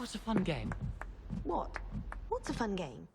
What a fun game. What? What's a fun game?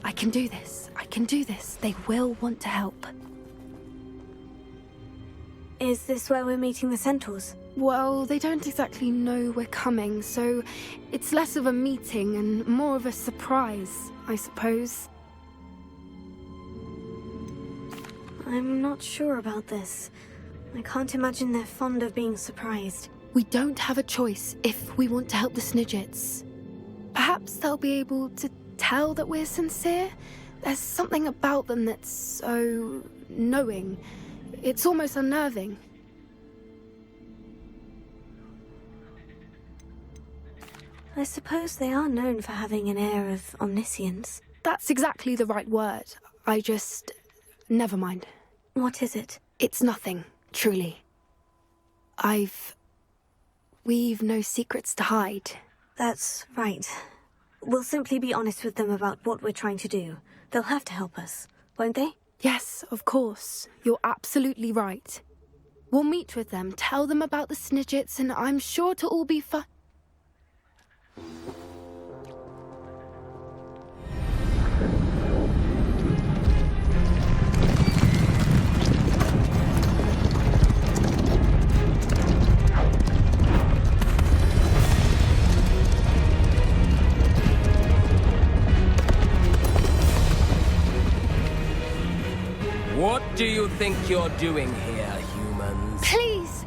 I can do this. I can do this. They will want to help. Is this where we're meeting the centaurs? Well, they don't exactly know we're coming, so it's less of a meeting and more of a surprise, I suppose. I'm not sure about this. I can't imagine they're fond of being surprised. We don't have a choice if we want to help the Snidgets. Perhaps they'll be able to tell that we're sincere. There's something about them that's so knowing. It's almost unnerving. I suppose they are known for having an air of omniscience. That's exactly the right word. Never mind. What is it? It's nothing, truly. We've no secrets to hide. That's right. We'll simply be honest with them about what we're trying to do. They'll have to help us, won't they? Yes, of course. You're absolutely right. We'll meet with them, tell them about the Snidgets, and I'm sure to all be fun. What do you think you're doing here, humans? Please!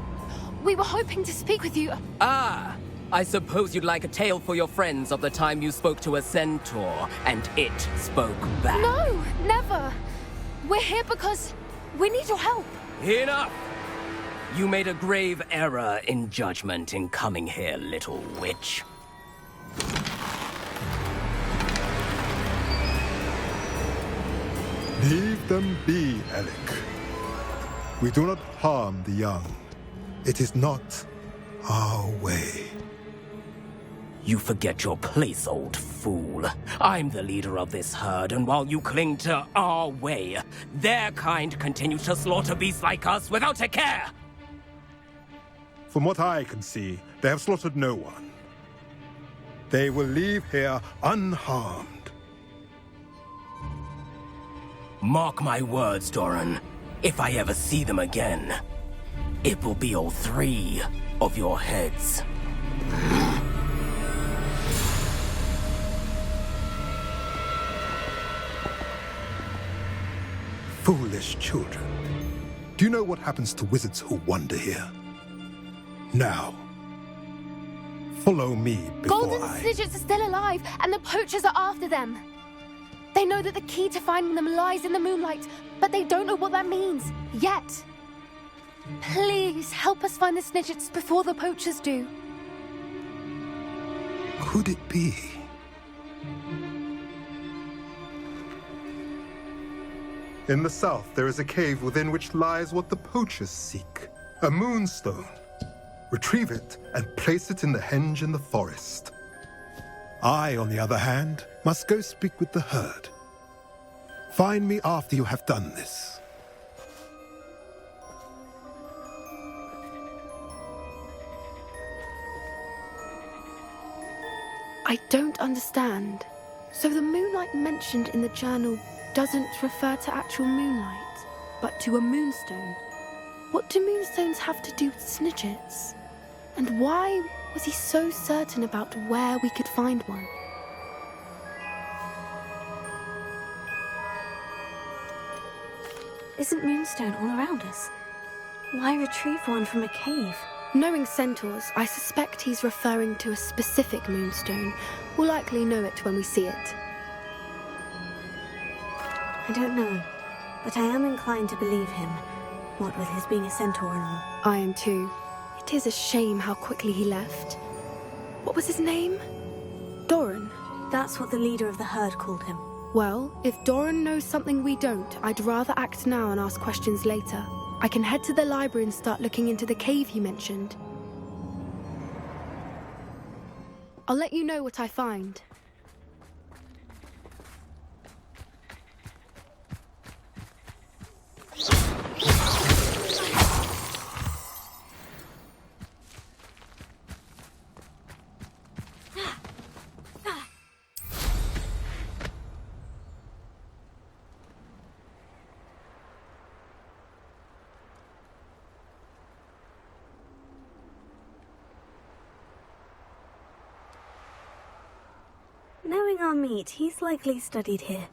We were hoping to speak with you. Ah! I suppose you'd like a tale for your friends of the time you spoke to a centaur, and it spoke back. No, never. We're here because we need your help. Enough! You made a grave error in judgment in coming here, little witch. Leave them be, Alec. We do not harm the young. It is not our way. You forget your place, old fool. I'm the leader of this herd, and while you cling to our way, their kind continues to slaughter beasts like us without a care! From what I can see, they have slaughtered no one. They will leave here unharmed. Mark my words, Doran. If I ever see them again, it will be all 3 of your heads. Foolish children. Do you know what happens to wizards who wander here? Now, follow me before Golden I... Snidgets are still alive, and the poachers are after them. They know that the key to finding them lies in the moonlight, but they don't know what that means, yet. Please, help us find the Snidgets before the poachers do. Could it be? In the south, there is a cave within which lies what the poachers seek. A moonstone. Retrieve it and place it in the henge in the forest. I, on the other hand, must go speak with the herd. Find me after you have done this. I don't understand. So the moonlight mentioned in the journal doesn't refer to actual moonlight, but to a moonstone. What do moonstones have to do with Snidgets? And why was he so certain about where we could find one? Isn't Moonstone all around us? Why retrieve one from a cave? Knowing centaurs, I suspect he's referring to a specific moonstone. We'll likely know it when we see it. I don't know, but I am inclined to believe him, what with his being a centaur and all. I am too. It is a shame how quickly he left. What was his name? Doran. That's what the leader of the herd called him. Well, if Doran knows something we don't, I'd rather act now and ask questions later. I can head to the library and start looking into the cave he mentioned. I'll let you know what I find. Knowing our meat, he's likely studied here.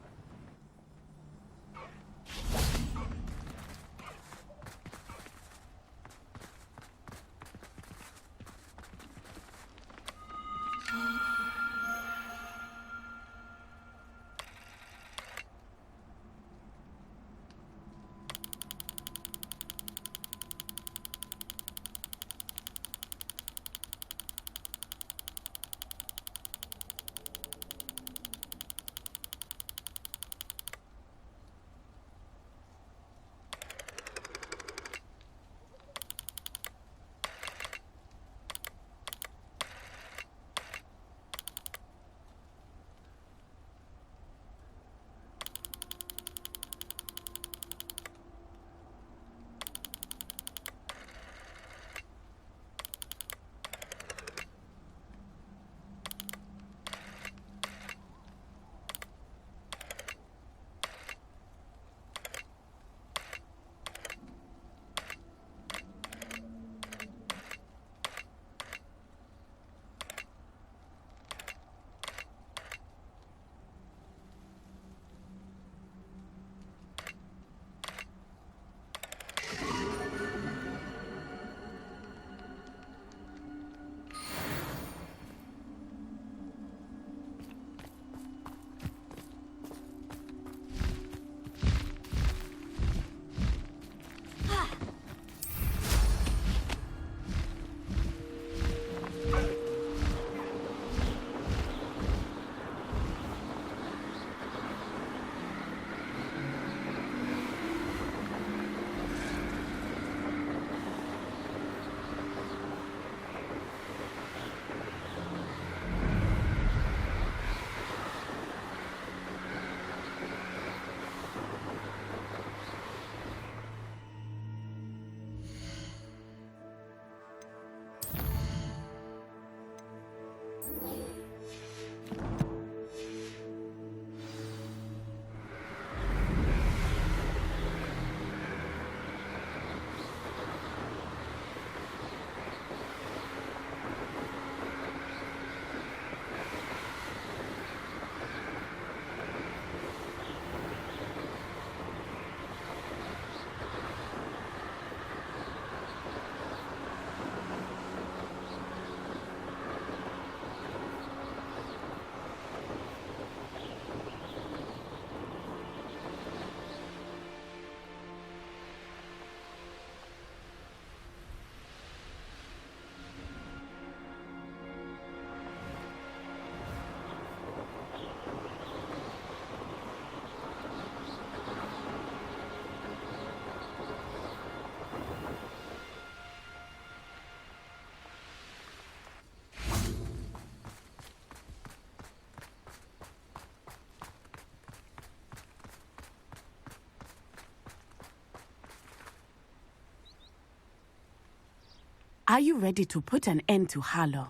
Are you ready to put an end to Harlow?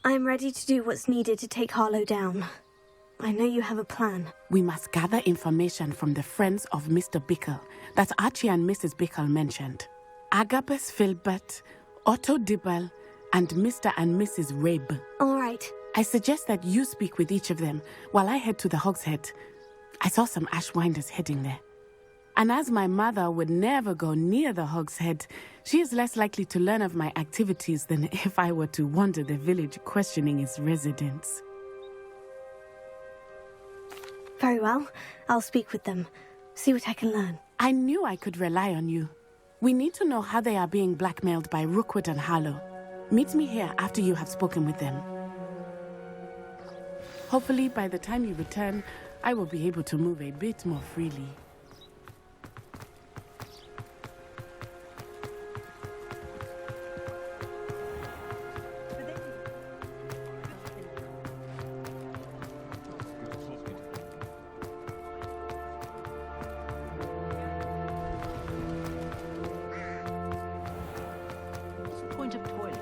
I'm ready to do what's needed to take Harlow down. I know you have a plan. We must gather information from the friends of Mr. Bickle that Archie and Mrs. Bickle mentioned. Agabus Filbert, Otto Dibble, and Mr. and Mrs. Rabe. All right. I suggest that you speak with each of them while I head to the Hogshead. I saw some Ashwinders heading there. And as my mother would never go near the Hogshead, she is less likely to learn of my activities than if I were to wander the village questioning its residents. Very well. I'll speak with them. See what I can learn. I knew I could rely on you. We need to know how they are being blackmailed by Rookwood and Harlow. Meet me here after you have spoken with them. Hopefully, by the time you return, I will be able to move a bit more freely. Point of toilet.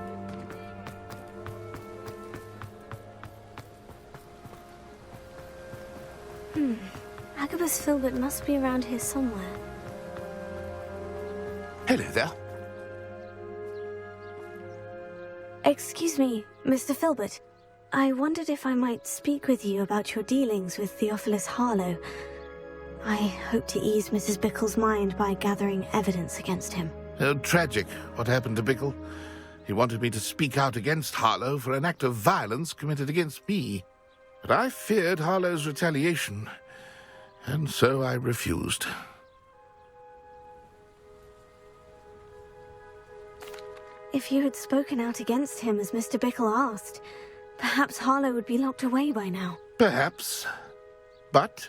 Agabus Filbert must be around here somewhere. Hello there. Excuse me, Mr. Filbert. I wondered if I might speak with you about your dealings with Theophilus Harlow. I hope to ease Mrs. Bickle's mind by gathering evidence against him. Oh, tragic what happened to Bickle. He wanted me to speak out against Harlow for an act of violence committed against me. But I feared Harlow's retaliation, and so I refused. If you had spoken out against him as Mr. Bickle asked, perhaps Harlow would be locked away by now. Perhaps. But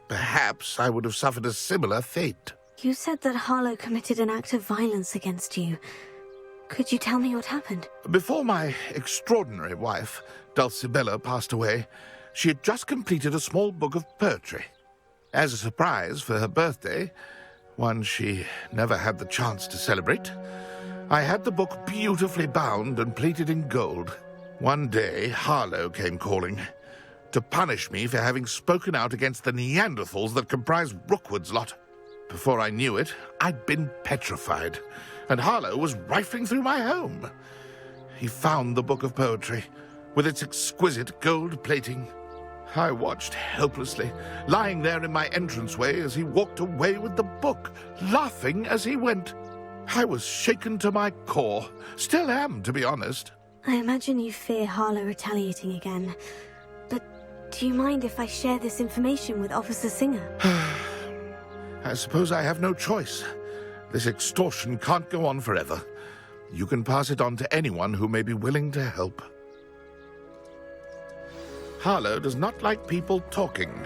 perhaps I would have suffered a similar fate. You said that Harlow committed an act of violence against you. Could you tell me what happened? Before my extraordinary wife, Dulcibella, passed away, she had just completed a small book of poetry. As a surprise for her birthday, one she never had the chance to celebrate, I had the book beautifully bound and plated in gold. One day, Harlow came calling to punish me for having spoken out against the Neanderthals that comprised Rookwood's lot. Before I knew it, I'd been petrified, and Harlow was rifling through my home. He found the book of poetry, with its exquisite gold plating. I watched helplessly, lying there in my entranceway as he walked away with the book, laughing as he went. I was shaken to my core. Still am, to be honest. I imagine you fear Harlow retaliating again. But do you mind if I share this information with Officer Singer? I suppose I have no choice. This extortion can't go on forever. You can pass it on to anyone who may be willing to help. Harlow does not like people talking,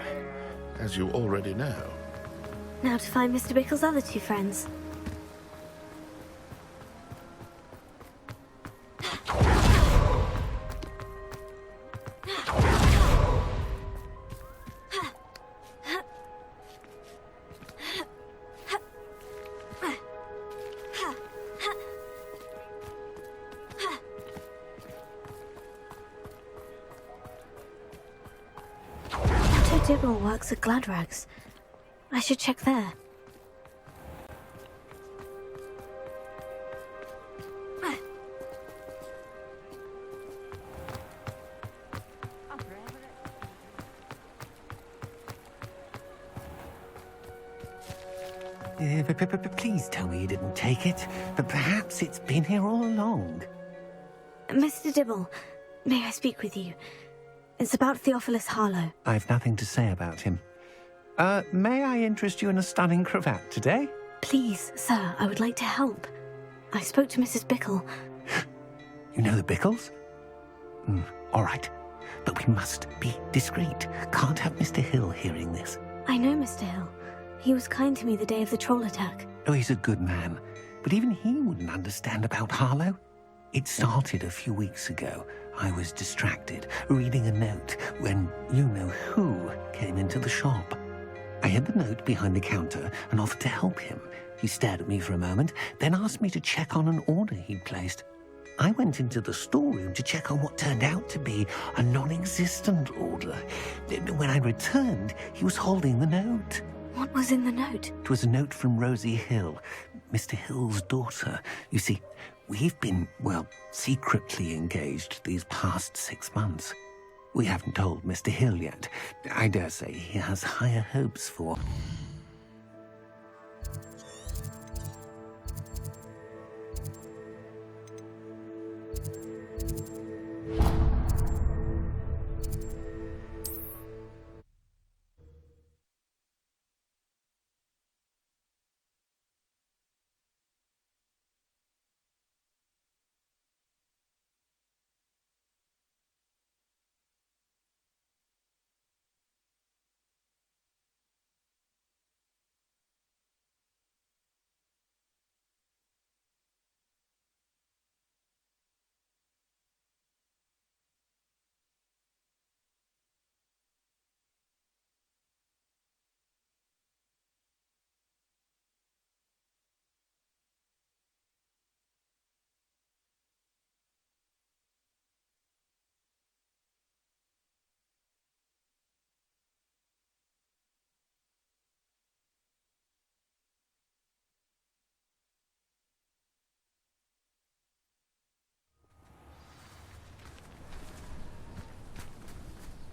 as you already know. Now to find Mr. Bickle's other two friends. Dibble works at Gladrags. I should check there. Please tell me you didn't take it. But perhaps it's been here all along. Mr. Dibble, may I speak with you? It's about Theophilus Harlow. I've nothing to say about him. May I interest you in a stunning cravat today? Please, sir, I would like to help. I spoke to Mrs. Bickle. You know the Bickles? All right. But we must be discreet. Can't have Mr. Hill hearing this. I know Mr. Hill. He was kind to me the day of the troll attack. Oh, he's a good man. But even he wouldn't understand about Harlow. It started a few weeks ago. I was distracted, reading a note, when you-know-who came into the shop. I hid the note behind the counter and offered to help him. He stared at me for a moment, then asked me to check on an order he'd placed. I went into the storeroom to check on what turned out to be a non-existent order. When I returned, he was holding the note. What was in the note? It was a note from Rosie Hill, Mr. Hill's daughter. You see, we've been, well, secretly engaged these past 6 months. We haven't told Mr. Hill yet. I dare say he has higher hopes for...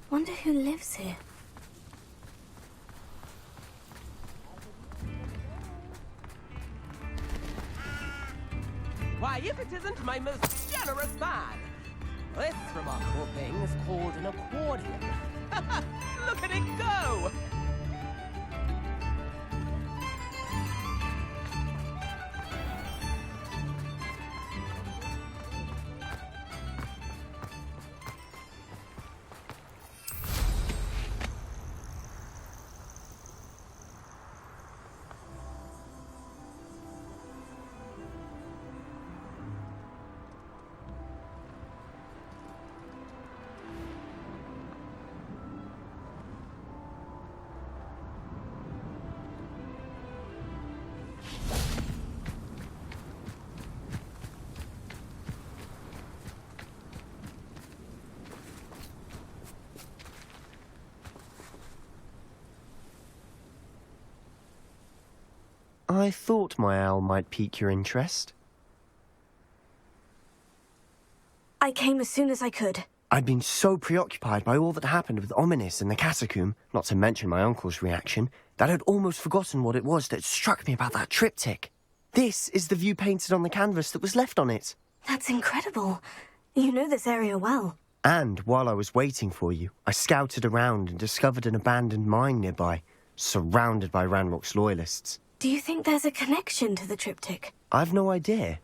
Wonder who lives here. Why, if it isn't my most generous man! This remarkable thing is called an accordion. Look at it go! I thought my owl might pique your interest. I came as soon as I could. I'd been so preoccupied by all that happened with Ominis and the catacomb, not to mention my uncle's reaction, that I'd almost forgotten what it was that struck me about that triptych. This is the view painted on the canvas that was left on it. That's incredible. You know this area well. And while I was waiting for you, I scouted around and discovered an abandoned mine nearby, surrounded by Ranrock's loyalists. Do you think there's a connection to the triptych? I've no idea,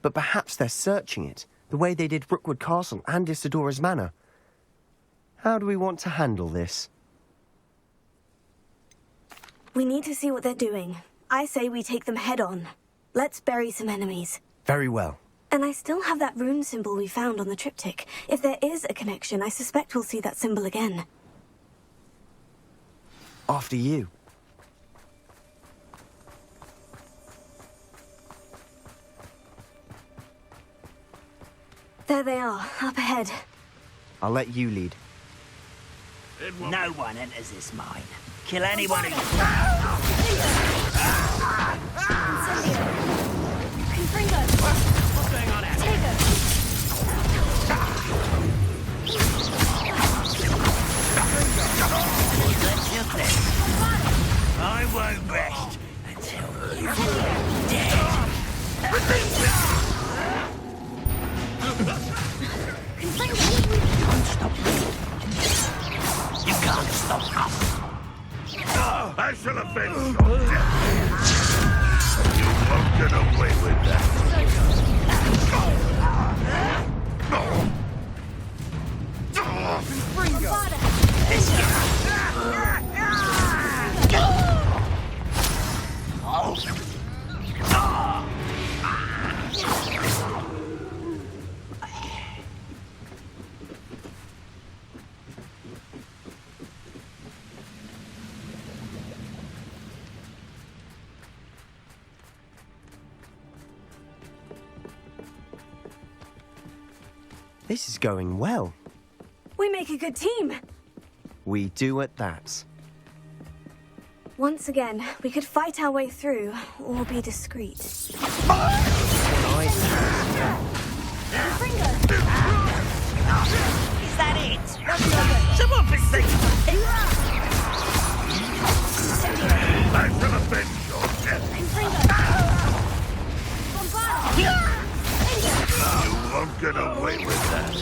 but perhaps they're searching it, the way they did Rookwood Castle and Isidora's Manor. How do we want to handle this? We need to see what they're doing. I say we take them head on. Let's bury some enemies. Very well. And I still have that rune symbol we found on the triptych. If there is a connection, I suspect we'll see that symbol again. After you. There they are, up ahead. I'll let you lead. No one enters this mine. Kill anyone who... Confringo! What's going on out here? That's your thing. I won't rest until you're dead. You won't stop me. You can't stop us. I shall avenge your death. You won't get away with that. This is going well. We make a good team. We do at that. Once again, we could fight our way through, or be discreet. Is that it? Someone fix things! I shall avenge your death. You won't get away with that.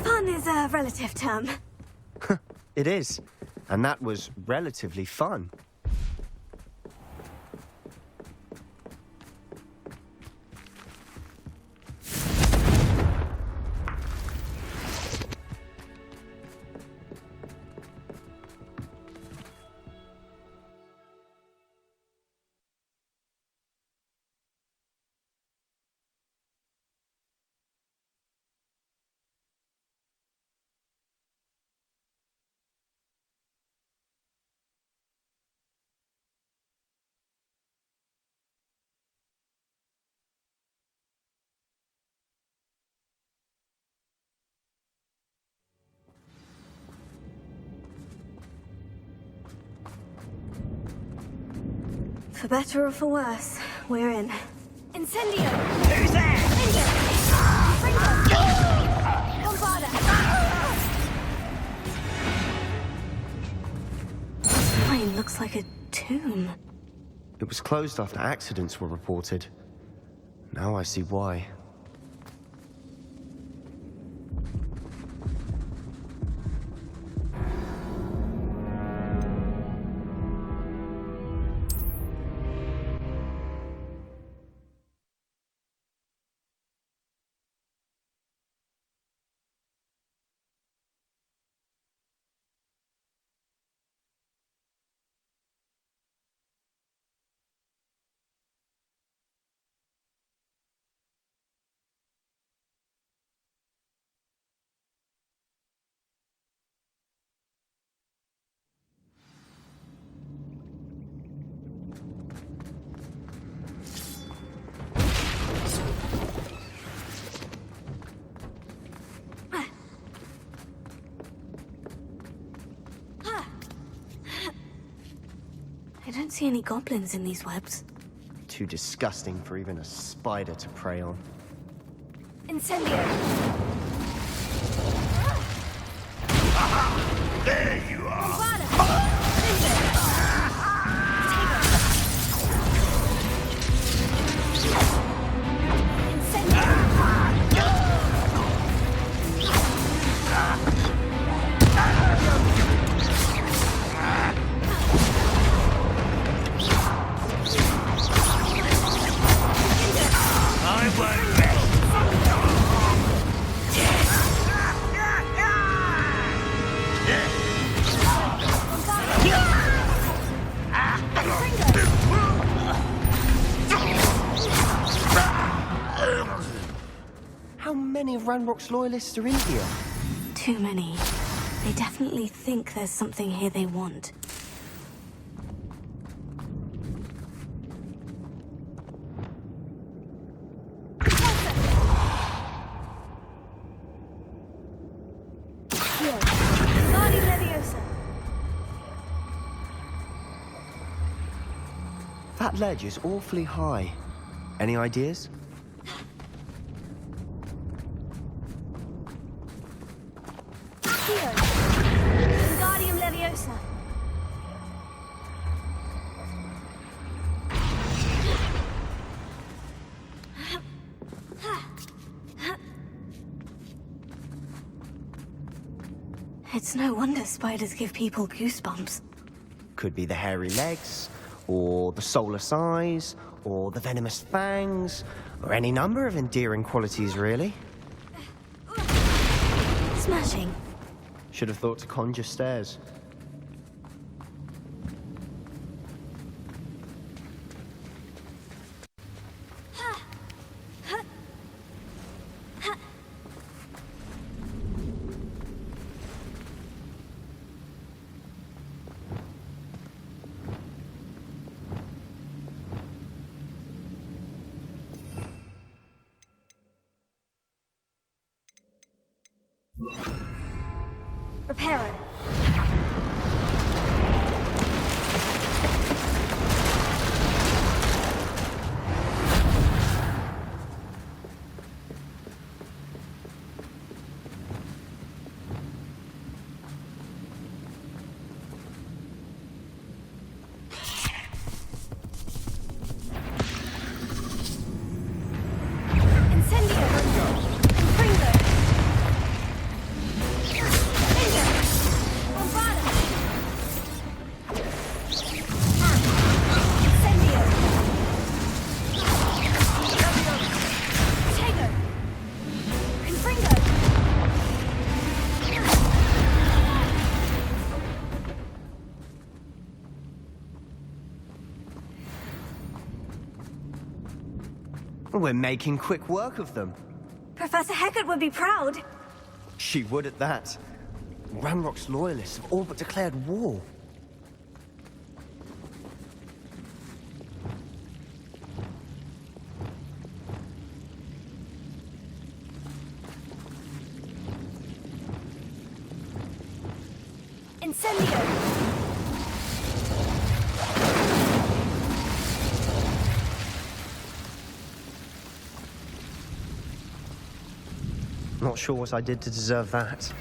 Fun is a relative term. It is. And that was relatively fun. For better or for worse, we're in. Incendio! Who's there? This mine looks like a tomb. It was closed after accidents were reported. Now I see why. I don't see any goblins in these webs. Too disgusting for even a spider to prey on. Incendio! There you are. How many of Ranrock's loyalists are in here? Too many. They definitely think there's something here they want. That ledge is awfully high. Any ideas? Wingardium Leviosa. It's no wonder spiders give people goosebumps. Could be the hairy legs, or the soulless eyes, or the venomous fangs. Or any number of endearing qualities, really. Smashing. Should have thought to conjure stairs. Reparo. We're making quick work of them. Professor Hecat would be proud. She would at that. Ranrock's loyalists have all but declared war. Incendio! Not sure what I did to deserve that.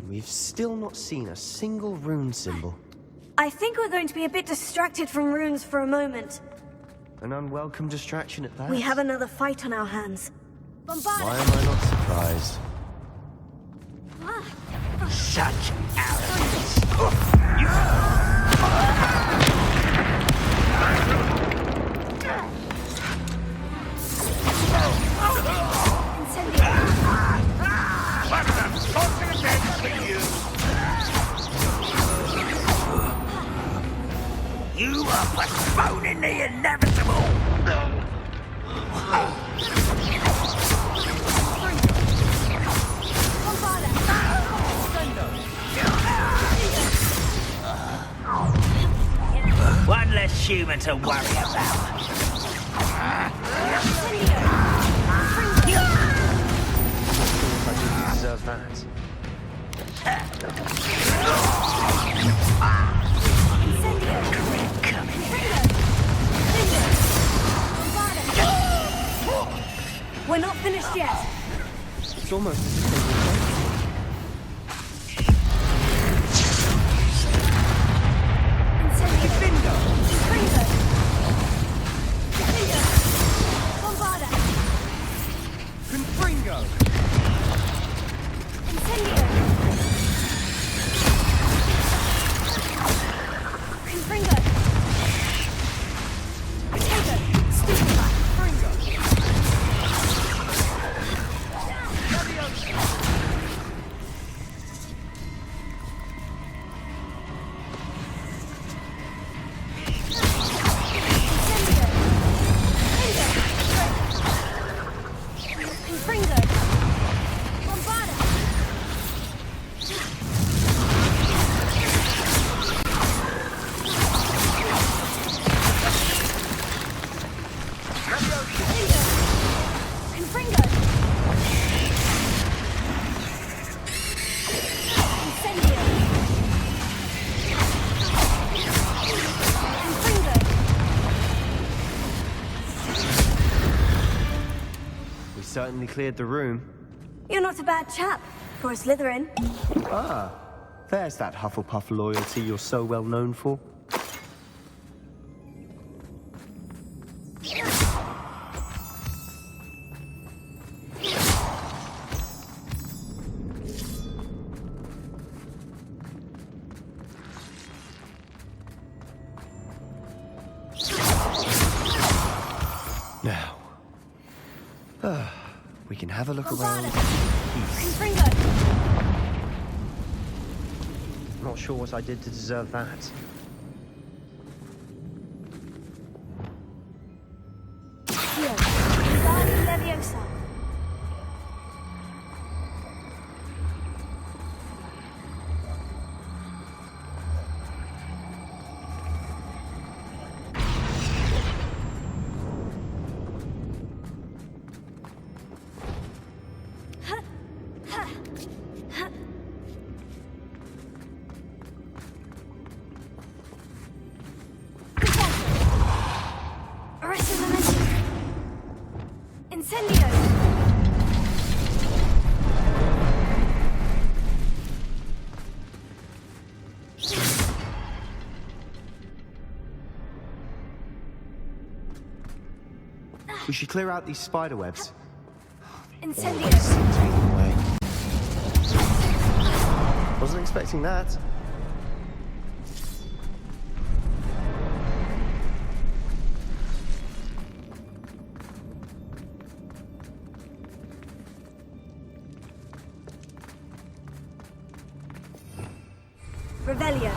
We've still not seen a single rune symbol. I think we're going to be a bit distracted from runes for a moment. An unwelcome distraction at that. We have another fight on our hands. Bombard! Why am I not surprised? Such arrogance. You are postponing the inevitable. One less human to worry about. I didn't deserve that. We're not finished yet. It's almost as if they were certainly cleared the room. You're not a bad chap for a Slytherin. Ah, there's that Hufflepuff loyalty you're so well known for. Now, we can have a look around. Not sure what I did to deserve that. We should clear out these spider webs. Incendio! Taken away. Wasn't expecting that. Revelio.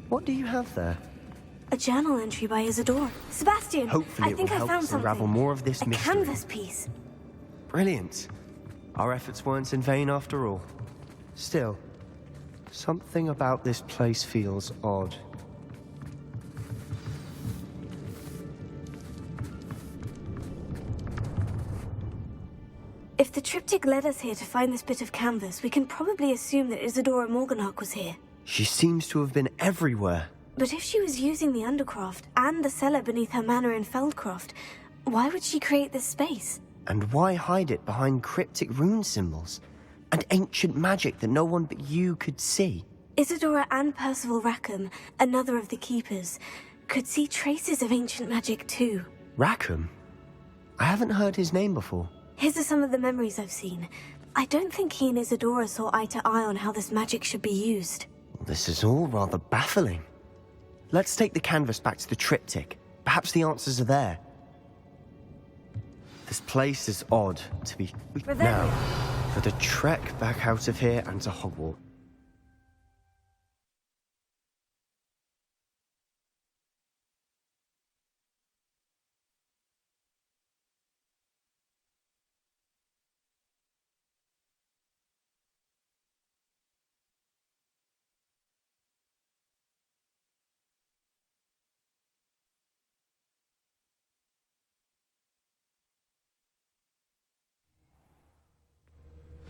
What do you have there? A journal entry by Isidore. Sebastian, Hopefully I think it will I help found us something. unravel more of this a mystery. canvas piece. Brilliant. Our efforts weren't in vain after all. Still, something about this place feels odd. If the triptych led us here to find this bit of canvas, we can probably assume that Isadora Morganach was here. She seems to have been everywhere. But if she was using the Undercroft and the cellar beneath her manor in Feldcroft, why would she create this space? And why hide it behind cryptic rune symbols? And ancient magic that no one but you could see? Isadora and Percival Rackham, another of the Keepers, could see traces of ancient magic too. Rackham? I haven't heard his name before. His are some of the memories I've seen. I don't think he and Isadora saw eye to eye on how this magic should be used. This is all rather baffling. Let's take the canvas back to the triptych. Perhaps the answers are there. This place is odd to be... Now, for the trek back out of here and to Hogwarts.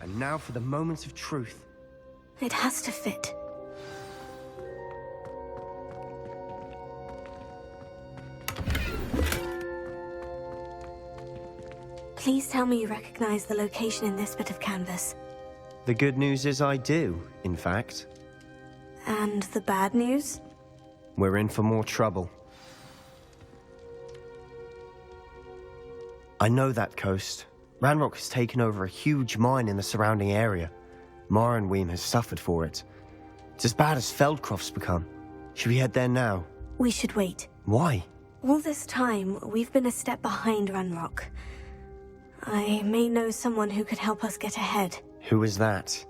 And now for the moment of truth. It has to fit. Please tell me you recognize the location in this bit of canvas. The good news is I do, in fact. And the bad news? We're in for more trouble. I know that coast. Ranrock has taken over a huge mine in the surrounding area. Mornweem has suffered for it. It's as bad as Feldcroft's become. Should we head there now? We should wait. Why? All this time, we've been a step behind Ranrock. I may know someone who could help us get ahead. Who is that?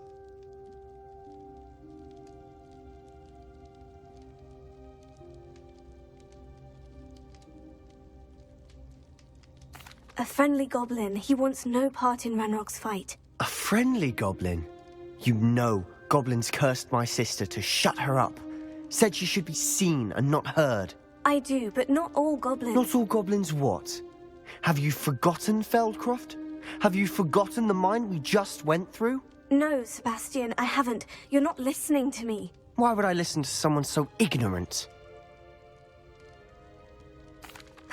A friendly goblin. He wants no part in Ranrock's fight. A friendly goblin? You know, goblins cursed my sister to shut her up. Said she should be seen and not heard. I do, but not all goblins. Not all goblins what? Have you forgotten Feldcroft? Have you forgotten the mine we just went through? No, Sebastian, I haven't. You're not listening to me. Why would I listen to someone so ignorant?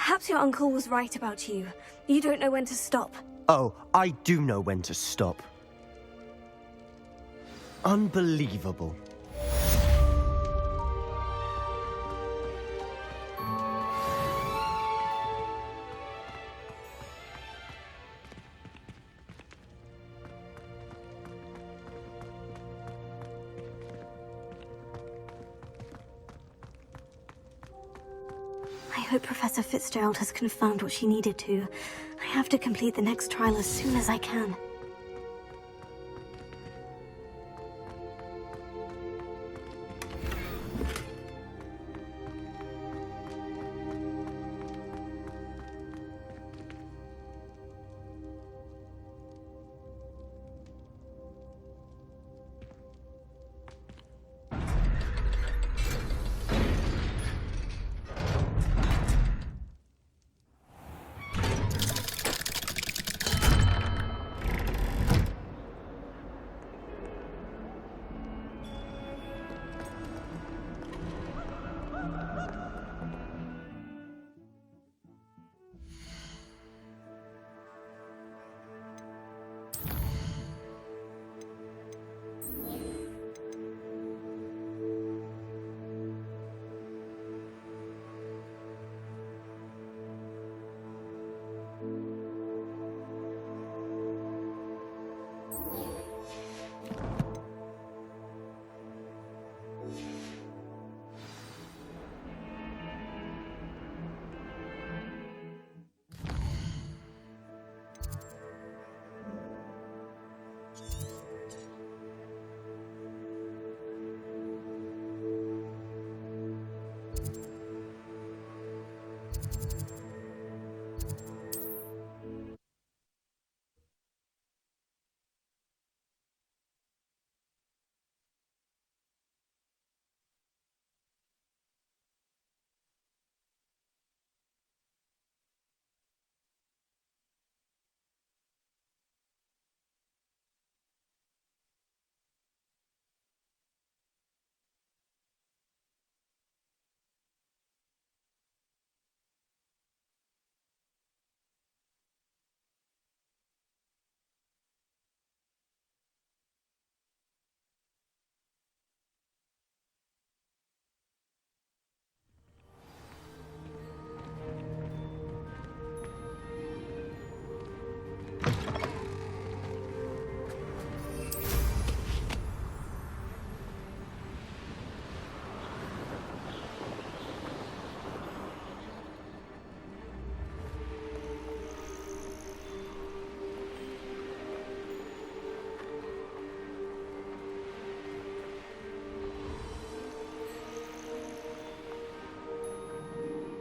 Perhaps your uncle was right about you. You don't know when to stop. Oh, I do know when to stop. Unbelievable. I hope Professor Fitzgerald has confirmed what she needed to. I have to complete the next trial as soon as I can.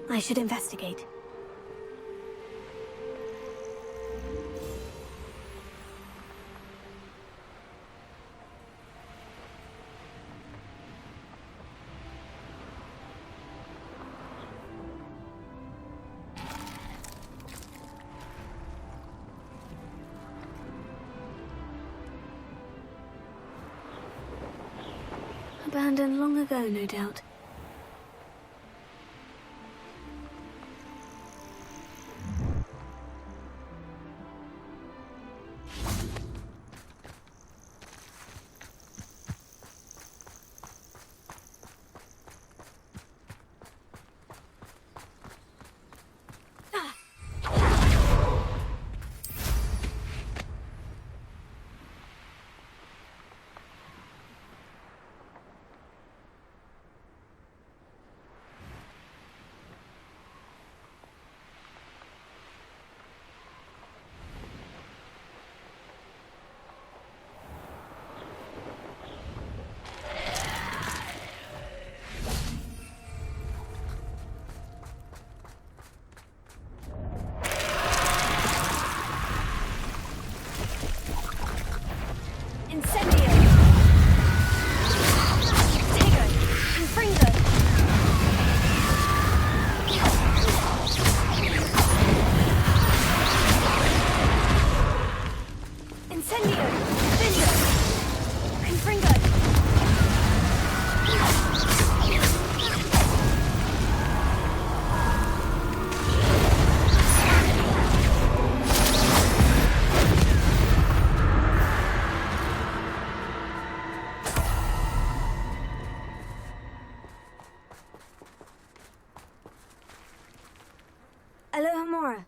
I should investigate. Abandoned long ago, no doubt. Alohomora.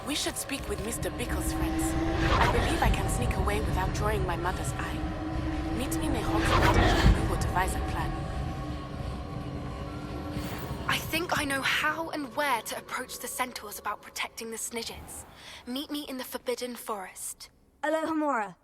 We should speak with Mr. Bickle's friends. I believe I can sneak away without drawing my mother's eye. Meet me in a Hogwarts and we will devise a plan. I think I know how and where to approach the centaurs about protecting the Snidgets. Meet me in the Forbidden Forest. Alohomora.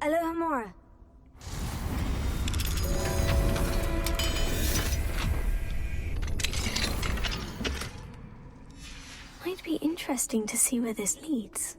Alohomora. Might be interesting. interesting to see where this leads.